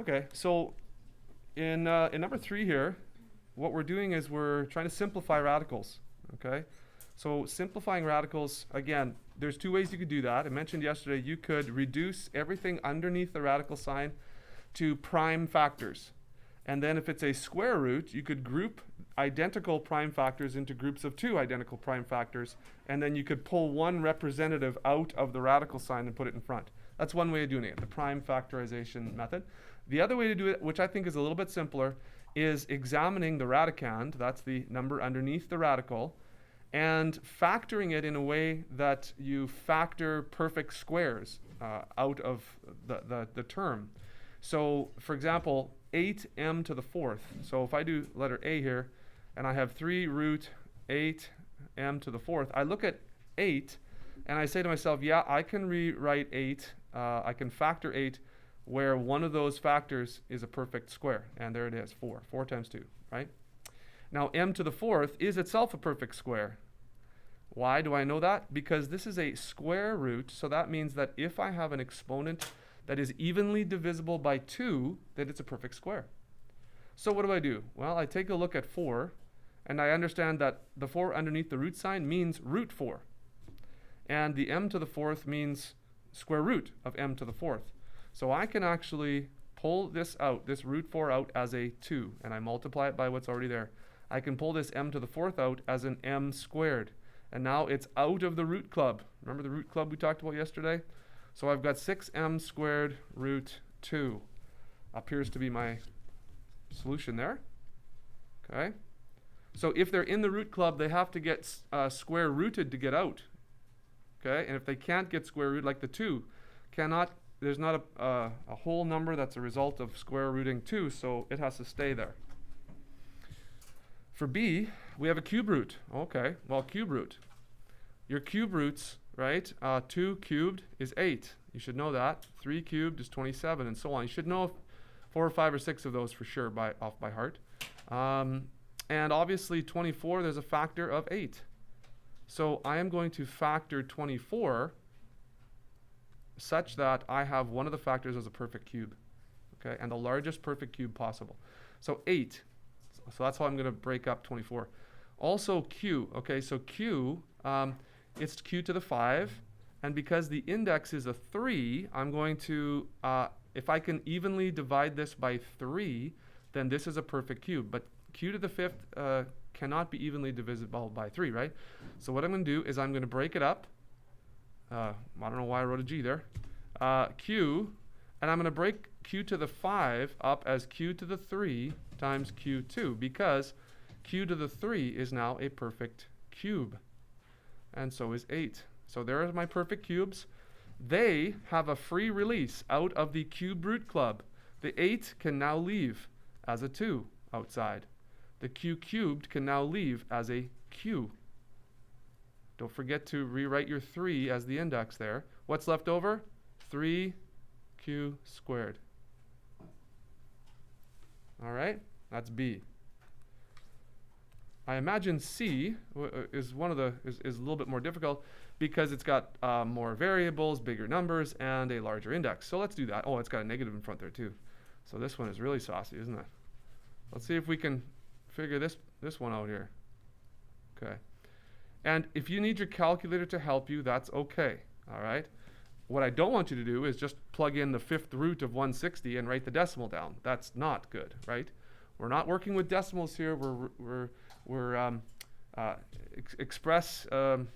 Okay, so in number 3 here, what we're doing is we're trying to simplify radicals. Okay, so simplifying radicals, again, there's 2 ways you could do that. I mentioned yesterday you could reduce everything underneath the radical sign to prime factors. And then if it's a square root, you could group identical prime factors into groups of 2 identical prime factors, and then you could pull one representative out of the radical sign and put it in front. That's one way of doing it, the prime factorization method. The other way to do it, which I think is a little bit simpler, is examining the radicand, that's the number underneath the radical, and factoring it in a way that you factor perfect squares out of the term. So, for example, 8m to the 4th. So if I do letter A here, and I have 3 root 8m to the 4th, I look at 8, and I say to myself, yeah, I can rewrite 8, I can factor 8, where one of those factors is a perfect square. And there it is, 4. 4 times 2, right? Now, m to the 4th is itself a perfect square. Why do I know that? Because this is a square root, so that means that if I have an exponent that is evenly divisible by 2, then it's a perfect square. So what do? Well, I take a look at 4, and I understand that the 4 underneath the root sign means root 4. And the m to the 4th means square root of m to the 4th. So I can actually pull this out, this root 4 out as a 2, and I multiply it by what's already there. I can pull this m to the 4th out as an m squared. And now it's out of the root club. Remember the root club we talked about yesterday? So I've got 6m squared root 2. Appears to be my solution there. Okay. So if they're in the root club, they have to get square rooted to get out. Okay. And if they can't get square root, like the 2, there's not a whole number that's a result of square rooting 2, so it has to stay there. For B, we have a cube root. Okay, well, cube root. Your cube roots, right? 2 cubed is 8. You should know that. 3 cubed is 27, and so on. You should know 4 or 5 or 6 of those for sure off by heart. And obviously 24, there's a factor of 8. So I am going to factor 24 such that I have one of the factors as a perfect cube. Okay, and the largest perfect cube possible. So 8. So that's how I'm going to break up 24. Also q. Okay, so q, it's q to the 5. And because the index is a 3, I'm going to, if I can evenly divide this by 3, then this is a perfect cube. But q to the 5th cannot be evenly divisible by 3, right? So what I'm going to do is I'm going to break it up. I don't know why I wrote a G there. Q, and I'm going to break q to the 5 up as q to the 3 times q2, because q to the 3 is now a perfect cube. And so is 8. So there are my perfect cubes. They have a free release out of the cube root club. The 8 can now leave as a 2 outside. The q cubed can now leave as a q. Don't forget to rewrite your 3 as the index there. What's left over? 3q squared. All right, that's B. I imagine C is is a little bit more difficult because it's got more variables, bigger numbers, and a larger index. So let's do that. Oh, it's got a negative in front there too. So this one is really saucy, isn't it? Let's see if we can figure this one out here. Okay. And if you need your calculator to help you, that's okay. All right. What I don't want you to do is just plug in the 5th root of 160 and write the decimal down. That's not good, right? We're not working with decimals here. Express the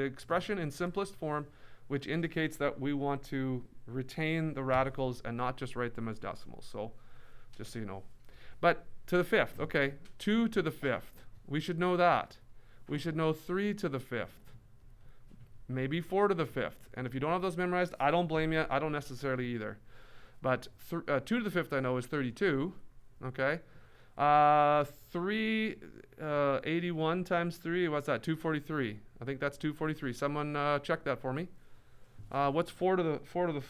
expression in simplest form, which indicates that we want to retain the radicals and not just write them as decimals. So just so you know. But to the 5th, okay, 2 to the 5th. We should know that. We should know 3 to the 5th. Maybe 4 to the 5th. And if you don't have those memorized, I don't blame you. I don't necessarily either. But 2 to the 5th I know is 32. Okay. 81 times 3, what's that? 243. I think that's 243. Someone check that for me. What's 4 to the 4 to the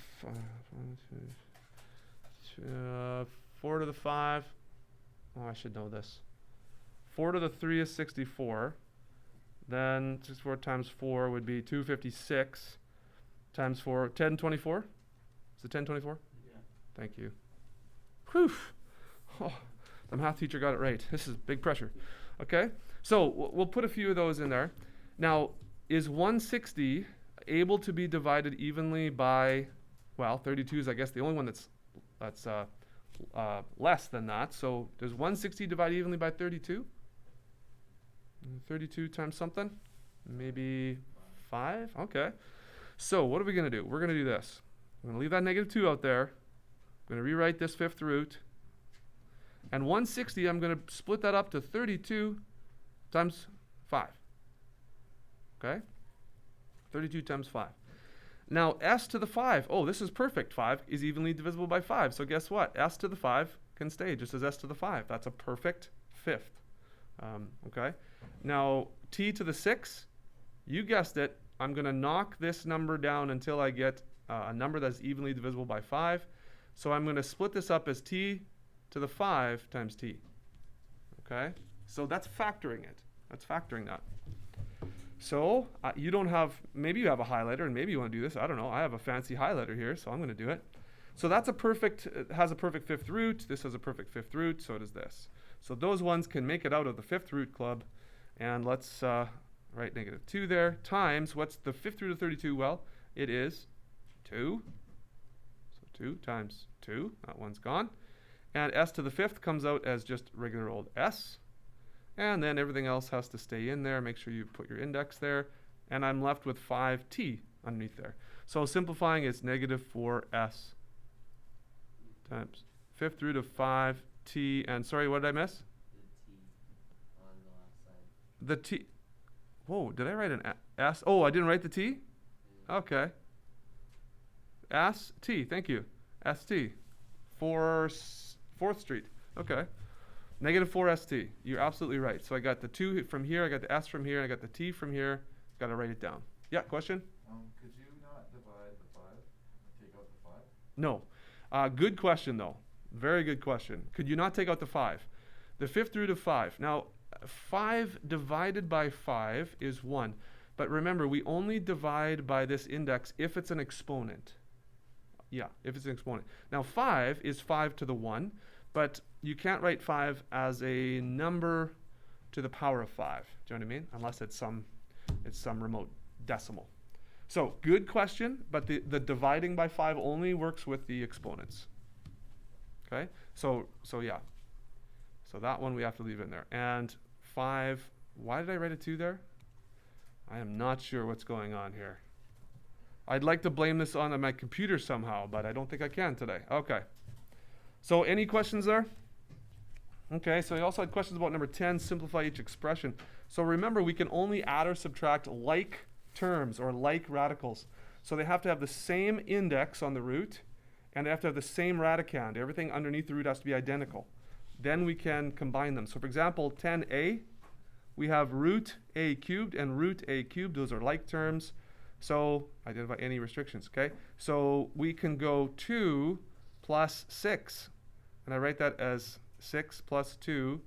5? Oh, I should know this. 4 to the 3 is 64. Then 64 times 4 would be 256 times 4, 1024. Is it 1024? Thank you. Whew. Oh, the math teacher got it right. This is big pressure. Okay, so we'll put a few of those in there. Now, is 160 able to be divided evenly by, well, 32 is, I guess, the only one that's less than that. So does 160 divide evenly by 32? 32 times something? Maybe 5? Okay. So what are we going to do? We're going to do this. I'm going to leave that negative 2 out there. I'm going to rewrite this fifth root. And 160, I'm going to split that up to 32 times 5. Okay? 32 times 5. Now, s to the 5. Oh, this is perfect. 5 is evenly divisible by 5. So guess what? S to the 5 can stay just as s to the 5. That's a perfect fifth. Okay? Now, t to the 6, you guessed it. I'm going to knock this number down until I get a number that's evenly divisible by 5. So I'm going to split this up as t to the 5 times t. Okay? So that's factoring it. That's factoring that. So you don't have, maybe you have a highlighter and maybe you want to do this. I don't know. I have a fancy highlighter here, so I'm going to do it. So that's a perfect, it has a perfect fifth root. This has a perfect fifth root. So does this. So those ones can make it out of the fifth root club. And let's write negative 2 there times, what's the fifth root of 32? Well, it is 2. So 2 times 2. That one's gone. And s to the fifth comes out as just regular old s. And then everything else has to stay in there. Make sure you put your index there. And I'm left with 5t underneath there. So simplifying, it's negative 4s times fifth root of 5t. And sorry, what did I miss? The t on the left side. The t. Whoa, did I write an s? Oh, I didn't write the t? Okay. S-T, thank you. S-T. 4th Street. Okay. Negative 4st. You're absolutely right. So I got the 2 from here, I got the s from here, I got the t from here. Got to write it down. Yeah, question? Could you not divide the 5 and take out the 5? No. Good question, though. Very good question. Could you not take out the 5? The fifth root of 5. Now, 5 divided by 5 is 1. But remember, we only divide by this index if it's an exponent. Yeah, if it's an exponent. Now, 5 is 5 to the 1. But you can't write 5 as a number to the power of 5. Do you know what I mean? Unless it's some remote decimal. So good question, but the dividing by 5 only works with the exponents. Okay? So yeah. So that one we have to leave in there. And 5, why did I write a 2 there? I am not sure what's going on here. I'd like to blame this on my computer somehow, but I don't think I can today. Okay. So any questions there? Okay, so I also had questions about number 10, simplify each expression. So remember, we can only add or subtract like terms or like radicals. So they have to have the same index on the root, and they have to have the same radicand. Everything underneath the root has to be identical. Then we can combine them. So for example, 10a, we have root a cubed and root a cubed. Those are like terms. So identify any restrictions, okay? So we can go 2 plus 6. And I write that as 6 plus 2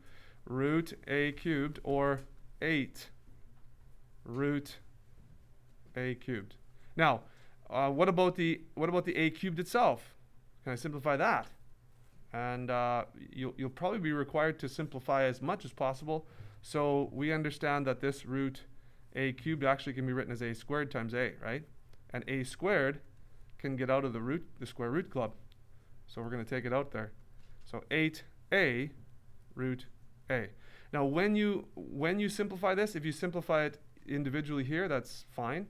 root a cubed, or 8 root a cubed. Now, what about the a cubed itself? Can I simplify that? And you'll probably be required to simplify as much as possible. So we understand that this root a cubed actually can be written as a squared times a, right? And a squared can get out of the square root club. So we're going to take it out there. So 8a root a. Now when you simplify this, if you simplify it individually here, that's fine.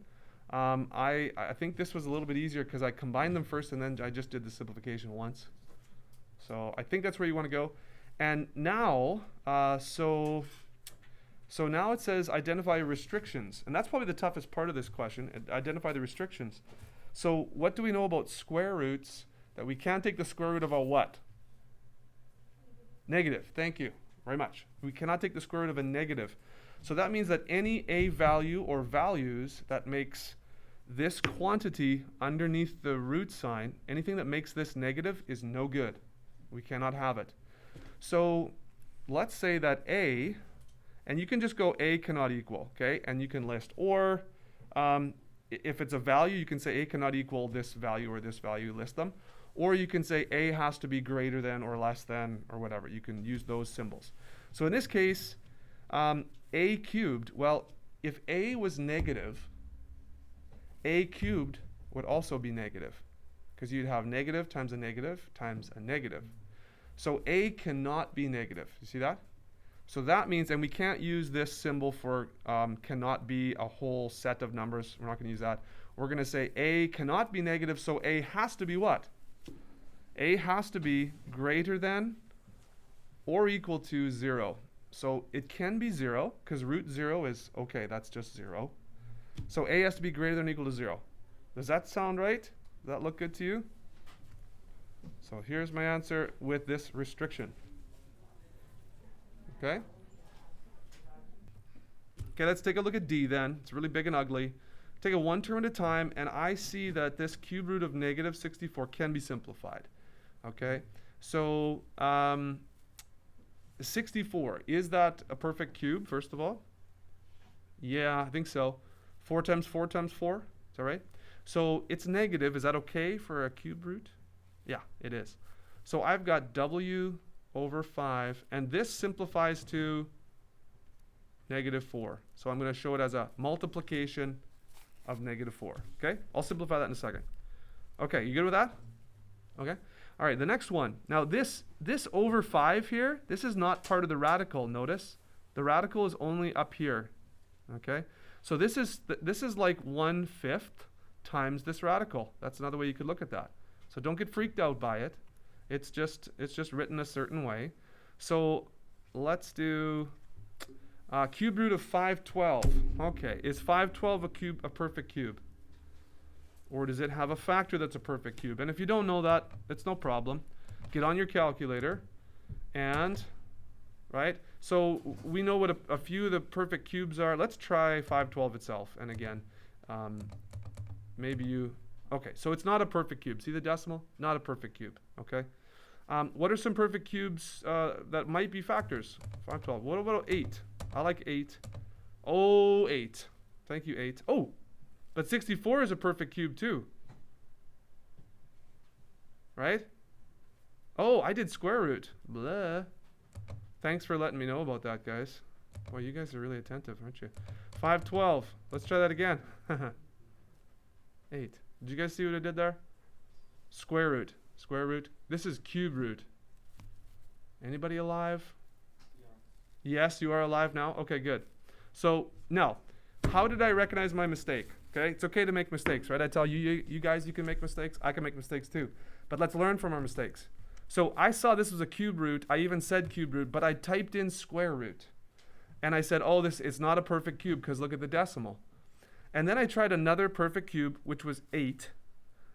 I think this was a little bit easier because I combined them first and then I just did the simplification once. So I think that's where you want to go. And now, so now it says identify restrictions. And that's probably the toughest part of this question, identify the restrictions. So what do we know about square roots that we can't take the square root of a what? Negative. Thank you very much. We cannot take the square root of a negative. So that means that any a value or values that makes this quantity underneath the root sign, anything that makes this negative is no good. We cannot have it. So let's say that a, and you can just go a cannot equal, okay? And you can list, or if it's a value, you can say a cannot equal this value or this value, list them. Or you can say a has to be greater than or less than or whatever. You can use those symbols. So in this case, a cubed, well, if a was negative, a cubed would also be negative, because you'd have negative times a negative times a negative. So a cannot be negative. You see that? So that means, and we can't use this symbol for cannot be a whole set of numbers. We're not going to use that. We're going to say a cannot be negative, so a has to be what? A has to be greater than or equal to 0. So it can be 0, because root 0 is, okay, that's just 0. So a has to be greater than or equal to 0. Does that sound right? Does that look good to you? So here's my answer with this restriction. Okay? Okay, let's take a look at D then. It's really big and ugly. Take it one term at a time, and I see that this cube root of negative 64 can be simplified. Okay? So 64, is that a perfect cube, first of all? Yeah, I think so. 4 times 4 times 4, is that right? So it's negative. Is that okay for a cube root? Yeah, it is. So I've got w over 5, and this simplifies to negative 4. So I'm going to show it as a multiplication of negative 4. Okay? I'll simplify that in a second. Okay, you good with that? Okay. All right, the next one. Now this over 5 here, this is not part of the radical, notice. The radical is only up here. Okay? So this is like 1/5 times this radical. That's another way you could look at that. So don't get freaked out by it. It's just written a certain way. So let's do cube root of 512. Okay, is 512 a perfect cube? Or does it have a factor that's a perfect cube? And if you don't know that, it's no problem. Get on your calculator and, right? So we know what a few of the perfect cubes are. Let's try 512 itself. And again, maybe you, okay, so it's not a perfect cube. See the decimal? Not a perfect cube, okay? What are some perfect cubes that might be factors? 512. What about 8? I like 8. Oh, 8. Thank you, 8. Oh, but 64 is a perfect cube too. Right? Oh, I did square root. Blah. Thanks for letting me know about that, guys. Well, you guys are really attentive, aren't you? 512. Let's try that again. 8. Did you guys see what I did there? Square root. Square root. This is cube root. Anybody alive? Yeah. Yes, you are alive now? Okay, good. So now, how did I recognize my mistake? Okay, it's okay to make mistakes, right? I tell you guys you can make mistakes. I can make mistakes too. But let's learn from our mistakes. So I saw this was a cube root. I even said cube root, but I typed in square root. And I said, oh, it's not a perfect cube because look at the decimal. And then I tried another perfect cube, which was 8.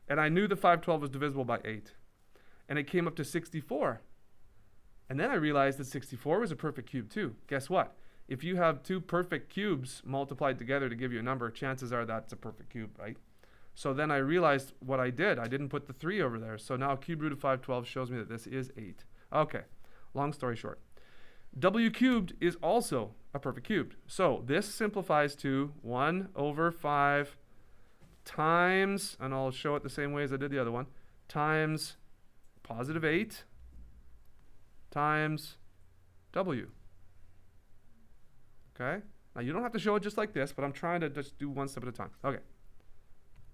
And I knew the 512 was divisible by 8. And it came up to 64. And then I realized that 64 was a perfect cube too. Guess what? If you have two perfect cubes multiplied together to give you a number, chances are that's a perfect cube, right? So then I realized what I did. I didn't put the 3 over there. So now cube root of 512 shows me that this is 8. Okay, long story short. W cubed is also a perfect cube. So this simplifies to 1 over 5 times, and I'll show it the same way as I did the other one, times positive 8 times W. Okay? Now you don't have to show it just like this, but I'm trying to just do one step at a time. Okay.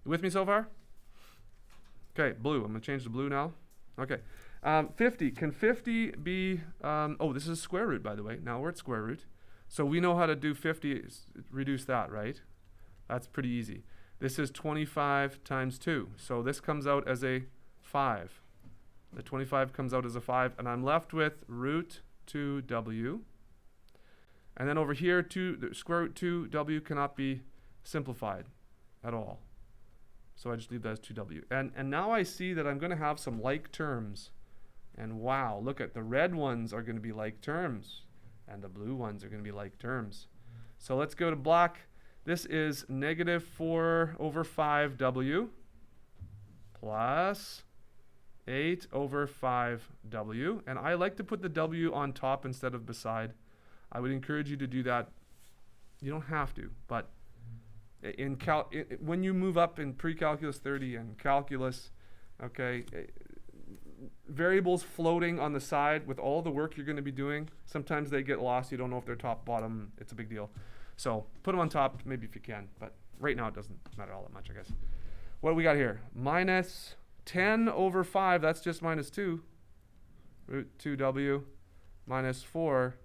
You with me so far? Okay, blue. I'm going to change to blue now. Okay. 50. Can 50 be, oh, this is square root, by the way. Now we're at square root. So we know how to do 50, reduce that, right? That's pretty easy. This is 25 times 2. So this comes out as a 5. The 25 comes out as a 5, and I'm left with root 2w. And then over here, the square root 2w cannot be simplified at all. So I just leave that as 2w. And now I see that I'm going to have some like terms. And wow, look at the red ones are going to be like terms. And the blue ones are going to be like terms. So let's go to black. This is negative 4 over 5w plus 8 over 5w. And I like to put the w on top instead of beside. I would encourage you to do that. You don't have to, but when you move up in pre-calculus 30 and calculus, Okay, variables floating on the side with all the work you're going to be doing. Sometimes they get lost. You don't know if they're top, bottom. It's a big deal. So put them on top, maybe if you can. But right now it doesn't matter all that much, I guess. What do we got here? Minus 10 over 5. That's just minus 2. Root 2w minus 4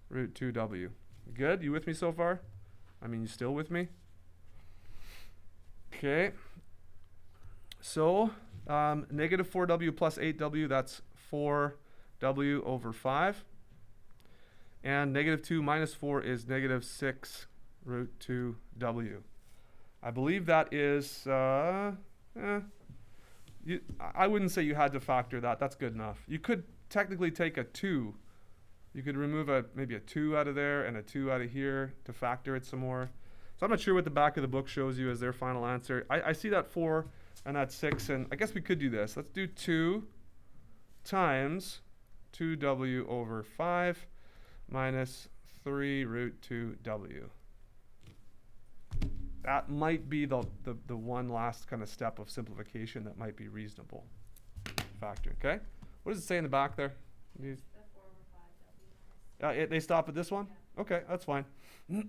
root 2w. Good? You with me so far? I mean, you still with me? Okay. So negative 4w plus 8w, that's 4w over 5. And negative 2 minus 4 is negative 6 root 2w. I believe that is, I wouldn't say you had to factor that. That's good enough. You could technically take a 2. You could remove maybe a 2 out of there and a 2 out of here to factor it some more. So I'm not sure what the back of the book shows you as their final answer. I see that 4 and that 6, and I guess we could do this. Let's do 2 times 2w over 5 minus 3 root 2w. That might be the one last kind of step of simplification that might be reasonable. Factor, okay? What does it say in the back there? These- The 4 over 5w minus. they stop at this one? Yeah. Okay, that's fine.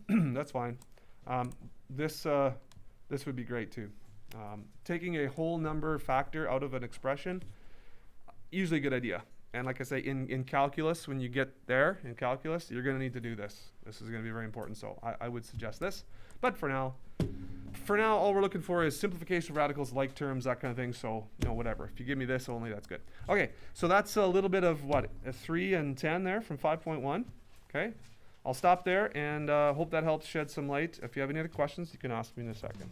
That's fine. This would be great too. Taking a whole number factor out of an expression, usually a good idea. And like I say, in calculus, when you get there in calculus, you're going to need to do this. This is going to be very important. So I would suggest this. But for now, all we're looking for is simplification of radicals, like terms, that kind of thing. So, whatever. If you give me this only, that's good. Okay, so that's a little bit of what, a 3 and 10 there from 5.1. Okay, I'll stop there and hope that helps shed some light. If you have any other questions, you can ask me in a second.